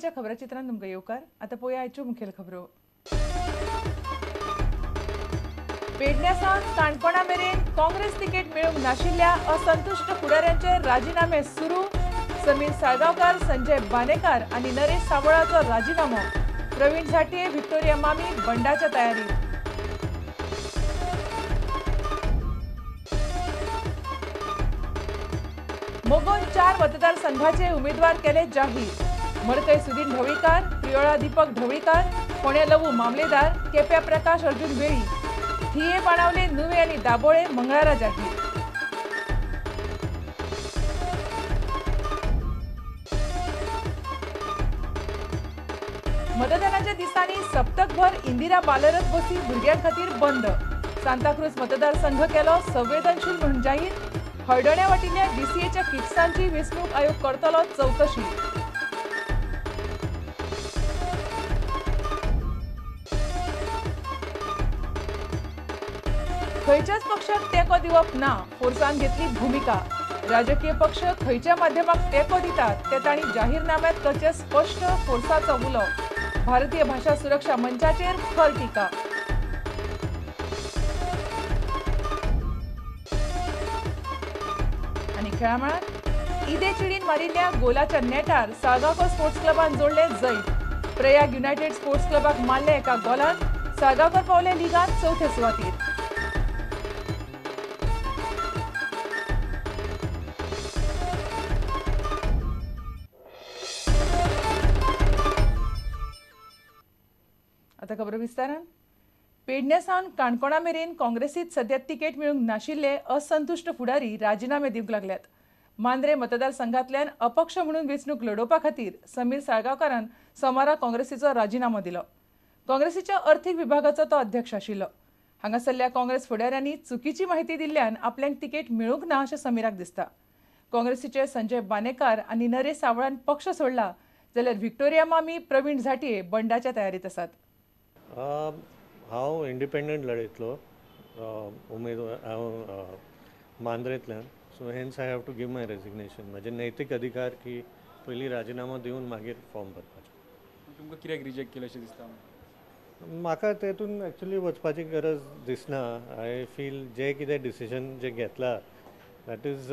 पेडण्याच्या खबराचित्रांत तुमकां येवकार। आता पळोवया आयच्यो मुखेल खबरो। पेडण्यासावन काणकोणा मेरेन काँग्रेस तिकेट मेळूंक नाशिल्ल्या असंतुष्ट फुडाऱ्यांचे राजीनामे सुरू। समीर साळगांवकार, संजय बानेकार आनी नरेश सावळाचो राजीनामो। प्रवीण झांटये, व्हिक्टोरिया मामी बंडाच्या तयारीत। मोगोन 4 मतदारसंघाचे उमेदवार केले जाहीर। मडकय सुदीन ढवळीकार, प्रियोळा दीपक ढवळीकार, फोंड्या लवू मामलेदार, केप्या प्रकाश अर्जुन वेळी, थिये बाणावले नुवे आनी दाबोळे मंगळारा जाहीर। मतदानाच्या दिसांनी सप्तकभर इंदिरा बालरथ बसी भुरग्यां खातीर बंद। सांताक्रूज मतदारसंघ केलो संवेदनशील म्हणून जाहीर। हळदण्या वाटिल्ल्या डीसीएच्या किट्सांची वेंचणूक आयोग करतलो चवकशी। खंयच्याच पक्षाक तेंको दिवप ना, फोर्सान घेतली भूमिका। राजकीय पक्ष खंयच्या माध्यमाक तेंको दितात ते तांणी जाहीरनाम्यांत करचे स्पष्ट, फोर्साचो उलो। भारतीय भाषा सुरक्षा मंचाचेर खर टिका। आनी खेळामळांत ईदे चिडीन मारिल्ल्या गोलाच्या नेटार साळगांवकर स्पोर्ट्स क्लबान जोडले जैत। प्रयाग युनायटेड स्पोर्ट्स क्लबाक मारले एका गोलान। साळगांवकर पावले लिगांत चवथे सुवातेर। आता खबर विस्तारान। पेडण्यासावन काणकोणा मेरेन काँग्रेसीत सध्या तिकेट मेळूंक नाशिल्ले असंतुष्ट फुडारी राजीनामे दिवंक लागल्यात। मांद्रे मतदारसंघांतल्यान अपक्ष म्हणून वेंचणूक लडोवपा खातीर समीर साळगांवकारान सोमारा काँग्रेसीचो राजीनामो दिलो। काँग्रेसीच्या अर्थीक विभागाचो तो अध्यक्ष आशिल्लो। हांगासरल्या काँग्रेस फुडाऱ्यांनी चुकीची माहिती दिल्ल्यान आपल्यांक तिकेट मेळूंक ना अशें समीराक दिसता। काँग्रेसीचे संजय बानेकार आनी नरेश सावळान पक्ष सोडला जाल्यार व्हिक्टोरिया मामी, प्रवीण झांटये बंडाच्या तयारीत आसात। हांव इंडिपेंडंट लढयतलो उमेदवार हांव मांद्रेंतल्यान, so hence I have to give my resignation. म्हजे नैतीक अधिकार की पयलीं राजीनामो दिवन मागीर फॉर्म भरपाचें। तुमकां कित्याक रिजेक्ट केलें अशें दिसता? म्हाका तेतून एक्चुली वचपाची गरज दिसना। आय फील जे कितें डिसिजन जे घेतला दॅट इज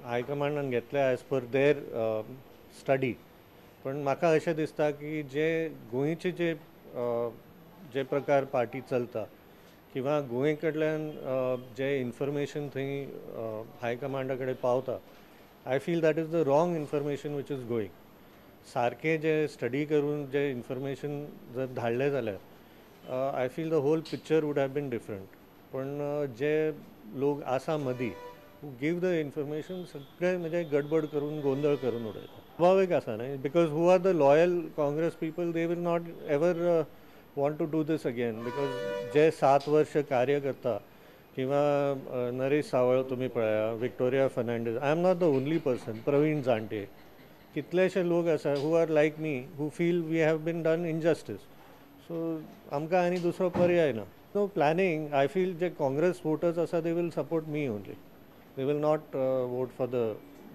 हायकमांडान घेतले एज पर देर स्टडी। पण म्हाका अशें दिसता की जे गोंयचे जे प्रकार पार्टी चलता किंवा गोंय कडल्यान जे इन्फॉर्मेशन थंय हायकमांडा कडेन पावता, I feel that is the wrong information which is going. सारकें जे स्टडी करून जे इन्फॉर्मेशन जर धाडलें जाल्यार I feel the whole picture would have been different. पण जे लोक आसा मदीं हू गिव द इन्फॉर्मेशन सगळे म्हणजे गडबड करून गोंधळ करून उडयता। स्वाभावीक आसा न्ही, because who are the loyal Congress people, they will not ever want to do this again, because जे 7 वर्ष कार्य करता किंवा नरेश सावळ तुम्ही पळया, Victoria Fernandes, I am not the only person, Pravin Zantye, कितलेशे लोक आसा who are like me, who feel we have been done injustice. So आमकां आनी दुसरो पर्याय ना। नो प्लॅनिंग, आय फील जे काँग्रेस वोटर्स आसा they will support me only, they will not vote for the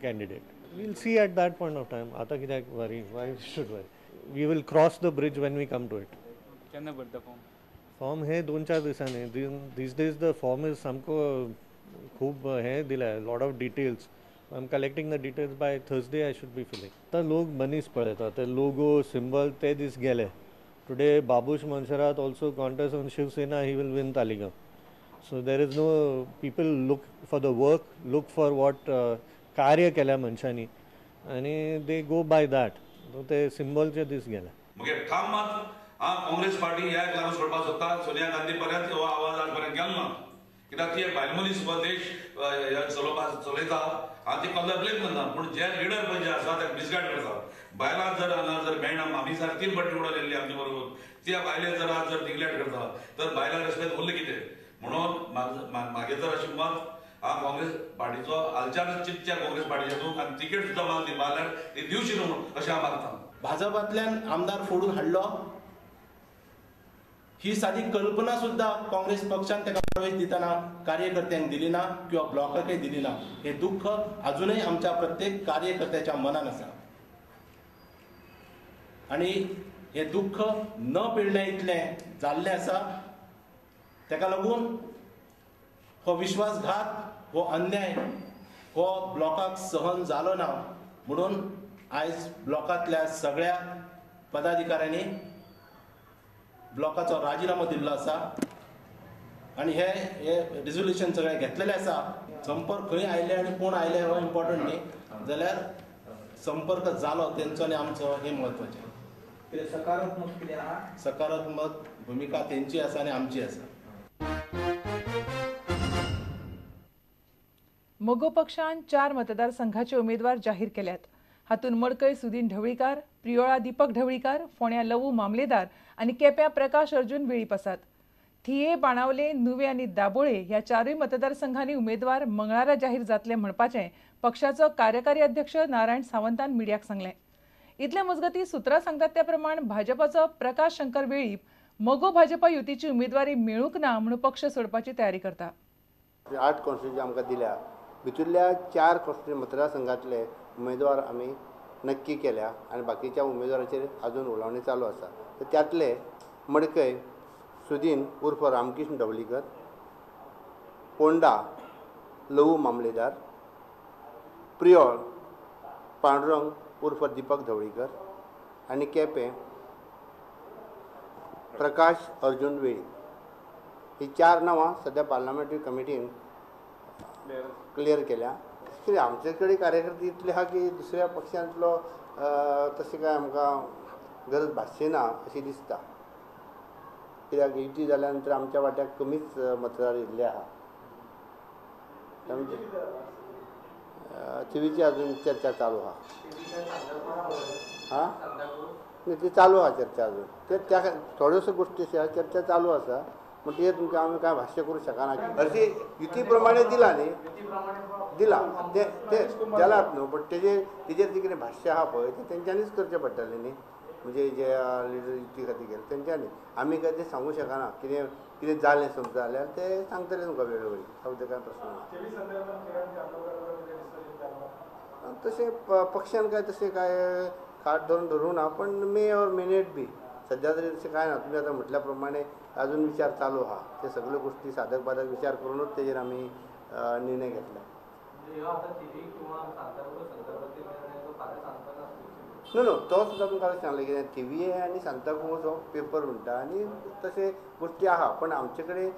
candidate. Will see at that point of time. आतां कित्याक worry, why should worry, we will cross the bridge when we come to it. केन्ना भरता form? Form हे 2-4 दिसांनी। These days the form is सामको खूब हे दिल्या, lot of details. I am collecting the details by Thursday I should be filling. आतां लोक मनीस पळयता, ते लोगो सिंबल ते दीस गेले। Today Babush Monserrate also contest on Shiv Sena, he will win Taleigao. So there is no, people look for the work, look for what कार्य केल्या मनशांनी, आनी दे गो बाय दॅट। ते सिंबलचे दीस गेले। काँग्रेस पार्टी ह्या लागू सोडपाक सोदता, सोनिया गांधी पर्यंत हो आवाज आज पर्यंत गेलो ना, कित्याक ती भायल मनीस हो देश चलयता, हांव ती कसलो ब्लेम करना, पूण जे लिडर पळय जे आसा ते मिसगायड करता। बायलां जर हांगा जर मेळना, आमी सारकी 3 फावटी निवडून येयल्ली आमचे बरोबर, त्या बायले जर आज जर निग्लेक्ट करता तर बायलां रेस्पेक्ट उरलें कितें? म्हणून म्हागे तर अशें मत, हांव काँग्रेस पार्टीचो हालचाल चिंतच्या काँग्रेस पार्टीचो, आनी तिकेट सुद्दां म्हाका दिवपा जाल्यार ती दिवची न्हू अशें हांव मागतां। भाजपांतल्यान आमदार फोडून हाडलो ही सादी कल्पना सुद्धा काँग्रेस पक्षान ताका प्रवेश दितना कार्यकर्त्यांक दिली ना किंवा ब्लॉकाकय दिली ना। हे दुःख अजूनही आमच्या प्रत्येक कार्यकर्त्याच्या मनात आसा। आनी हे दुख्ख न पिळणे इतलें जाल्लें आसा. ताका लागून हो विश्वासघात, हो अन्याय हो ब्लॉकाक सहन जालो ना म्हणून आयज ब्लॉकांतल्या सगळ्या पदाधिकाऱ्यांनी ब्लॉकाचो राजिनामो दिल्लो आसा आनी हे रिझोल्युशन सगळे घेतलेले आसा. संपर्क खंय आयले आनी कोण आयले हो इम्पॉर्टंट न्ही, जाल्यार संपर्क जालो तेंचो आनी आमचो हे म्हत्वाचें. सकारात्मक कितें आहा? सकारात्मक भुमिका तेंची आसा आनी आमची आसा. मोगो पक्षान 4 मतदारसंघाचे उमेदवार जाहीर केल्यात. हातून मडकय सुदीन ढवळीकार, प्रियोळा दीपक ढवळीकार, फोंड्या लवू मामलेदार आनी केप्यां प्रकाश अर्जुन वेळीप आसात. थिये, बाणावले, नुवे आनी दाबोळे ह्या 4 मतदारसंघांनी उमेदवार मंगळारा जाहीर जातले म्हणपाचें पक्षाचो कार्यकारी अध्यक्ष नारायण सावंतान मिडियाक सांगलें. इतले मजगतीं सुत्रां सांगतात त्या प्रमाण भाजपाचो प्रकाश शंकर वेळीप मोगो भाजपा युतीची उमेदवारी मेळूंक ना म्हणून पक्ष सोडपाची तयारी करता. 8 कॉन्स्टिट्युन्सी आमकां दिल्या, भितरल्या 4 कॉन्स्टिट्युन्सी मतदारसंघातले उमेदवार आमी नक्की केल्या आनी बाकीच्या उमेदवाराचेर अजून उलोवणी चालू आसा. तर त्यातले मडकय सुदीन उर्फ रामकृष्ण ढवळीकर, पोंडा लवू मामलेदार, प्रियोळ पांडुरंग उर्फ दीपक ढवळीकर आनी केपें प्रकाश अर्जुन वेळी. ही 4 नांवां सध्या पार्लमेंटरी कमिटीन क्लियर केल्या. कित्याक आमचे कडेन कार्यकर्ते इतले आहा की दुसऱ्या पक्षांतलो तशें काय आमकां गरज भासची ना अशी दिसता. कित्याक युती जाल्या नंतर आमच्या वाट्याक कमीच मतदार येयल्ले आहा. थिवीची अजून चर्चा चालू आहा. ती चालू आहा चर्चा अजून. त्या थोड्योशो गोश्टी आसा चर्चा चालू आसा, पूण ते तुमकां आमी कांय भाश्य करूंक शकना. हरशी युती प्रमाणे दिला न्ही, दिला ते जालात न्हू, बट तेजेर जे कितें भाश्य आहा पळय ते तेंच्यांनीच करचें पडटलें न्ही. म्हणजे जे लिडर युती खातीर गेले तेंच्यांनी. आमी काय ते सांगूं शकना. कितें कितें जालें समजा जाल्यार ते सांगतले तुमकां वेळोवेळी. सद्या कांय प्रश्न ना. तशें पक्षान काय तशें काय खाट धरून धरूं ना, पण मे और मेनेट बी सध्या तरी तशें कांय ना. तुमी आतां म्हटल्या प्रमाणे अजून विचार चालू आहा. ते सगळ्यो गोश्टी साधक बाधक विचार करूनच तेजेर आमी निर्णय घेतला. नो तो सुद्दां तुमकां सांगलें की थिवीए आनी सांताक्रूज हो पेपर म्हणटा आनी तशें गोश्टी आहा. पण आमचे कडेन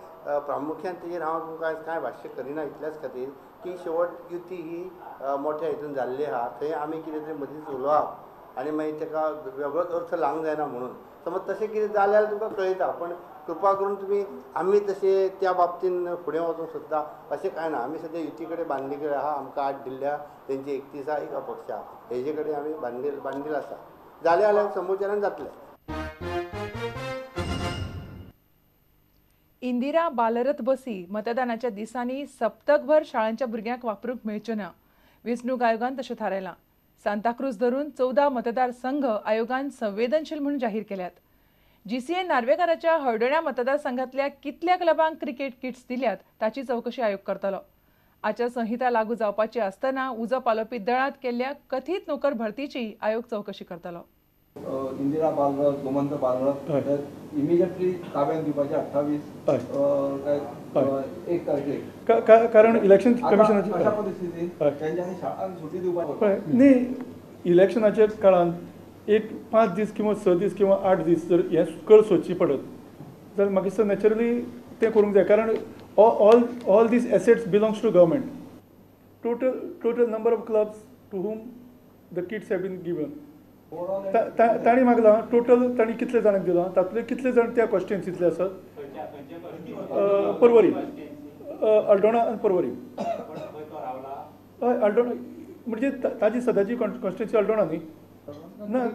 प्रामुख्यान तेजेर हांव तुमकां कांय भाश्य करिना इतल्याच खातीर की शेवट युती ही मोठ्या हितून जाल्ली आहा. थंय आमी कितें तरी मदींच उलोवप आनी मागीर ताका वेगळोच अर्थ लावंक जायना म्हणून. समज तशें कितें जाल्यार तुमकां कळयता, पण कृपा करून तुमी आमी तशें त्या बाबतीन फुडें वचूंक सोदता अशें कांय ना. आमी सद्या युती कडेन बांदले कडेन आहा. आमकां 8 दिल्ल्या, तेंची 31 एक अपक्ष आहा. हेजे कडेन आमी बांदिल्लो आसा. जालें जाल्यार समोरच्यान जातलें. इंदिरा बालरथ बसी मतदानाच्या दिसांनी सप्तकभर शाळांच्या भुरग्यांक वापरूंक मेळच्यो ना. वेंचणूक आयोगान तशें थारायलां. सांताक्रूज धरून 14 मतदारसंघ आयोगान संवेदनशील म्हणून जाहीर केल्यात. जीसीए नार्वेकाराच्या हळदण्या मतदारसंघातल्या कितल्या क्लबांक क्रिकेट किट्स दिल्यात ताची चवकशी आयोग करतलो. आचारसंहिता लागू जावपाची आसतना उजो पालोवपी दळांत केल्ल्या कथीत नोकर भरतीची आयोग चवकशी करतलो. इंदिरा बालरथ, गोमंत बालरथ इमिजिएटली ताब्यात दिवपाचे 28 1 तारखेक. कारण इलेक्शन कमिशनाची अशा परिस्थितीत त्यांच्यानी शाळांक सुटी दिवपाची न्ही. इलेक्शनाच्या काळान एक 5 दीस किंवा 6 दीस किंवा 8 दीस जर हे कळ सोदची पडत जाल्यार म्हाका दिसता नॅचरली तें करूंक जाय. कारण all these assets belongs to government. Total number of clubs to whom the kits have been given. ताणी मागला टोटल ताणी कितले जाणांक दिला, तातूंतले कितले जाण त्या कॉन्स्टिट्युएन्सींतले आसात. परवरी, अल्डोणा आनी परवरी. हय अल्डोणा म्हणजे ताजी सद्याची कॉन्स्टिट्युएन्सी अल्डोणा न्ही ना.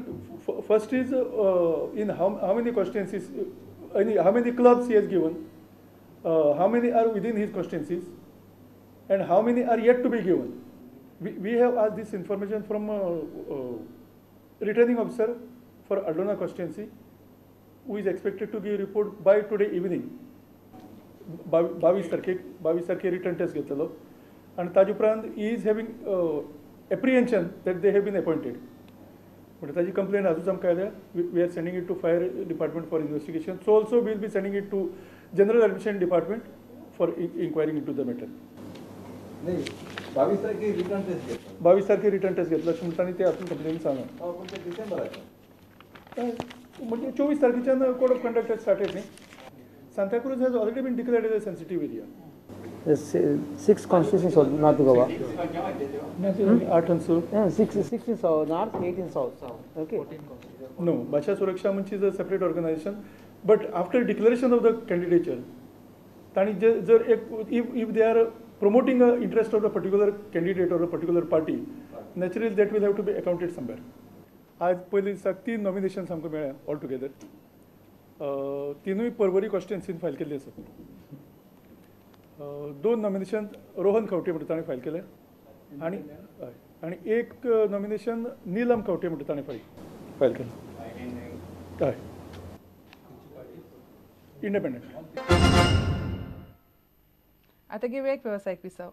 First is in how many constituencies, how many clubs he has given, how many are within his constituencies and how many are yet to be given. We have asked this information from returning officer for Aldona constituency who is expected to give report by today evening. 22 तारखेक return test घेतलो and ताजे उपरांत he is having apprehension that they have been appointed. पूण ताजी complain आजूच आमकां आयल्या. We are sending it to fire department for investigation. So also will be sending it to general admission department for inquiring into the matter. नाही 22 तारखेर written test घेतला. 22 तारखेर written test घेतलो अशें म्हणटा आनी ते हातून कंप्लेन सांगला. पण ते डिसेंबराचे. म्हणजे 24 तारखेच्यान कोड ऑफ कंडक्ट स्टार्टेड न्ही. Santacruz has already been declared as a sensitive area. 6 constituencies of North Goa. 8 and so. 6 in south, north, 8 in south. Okay. No, Bhasha Suraksha Manch is a separate organization. But after declaration of the candidature, if they are promoting the interest of a particular candidate or a particular party, naturally that will have to be accounted somewhere. आज पयली दिसाक 3 nominations आमकां मेळ्ळ्या all together. 3य Porvorim कॉन्स्टिट्युएन्सीन file केल्ली आसा. 2 nomination Rohan Khaunte म्हणटा ताणें file केलें आनी 1 नॉमिनेशन नीलम खंवटे म्हणटा ताणें फायल केलें. हय, इंडिपेंडंट. आता घेऊया एक व्यावसायिक विसाव.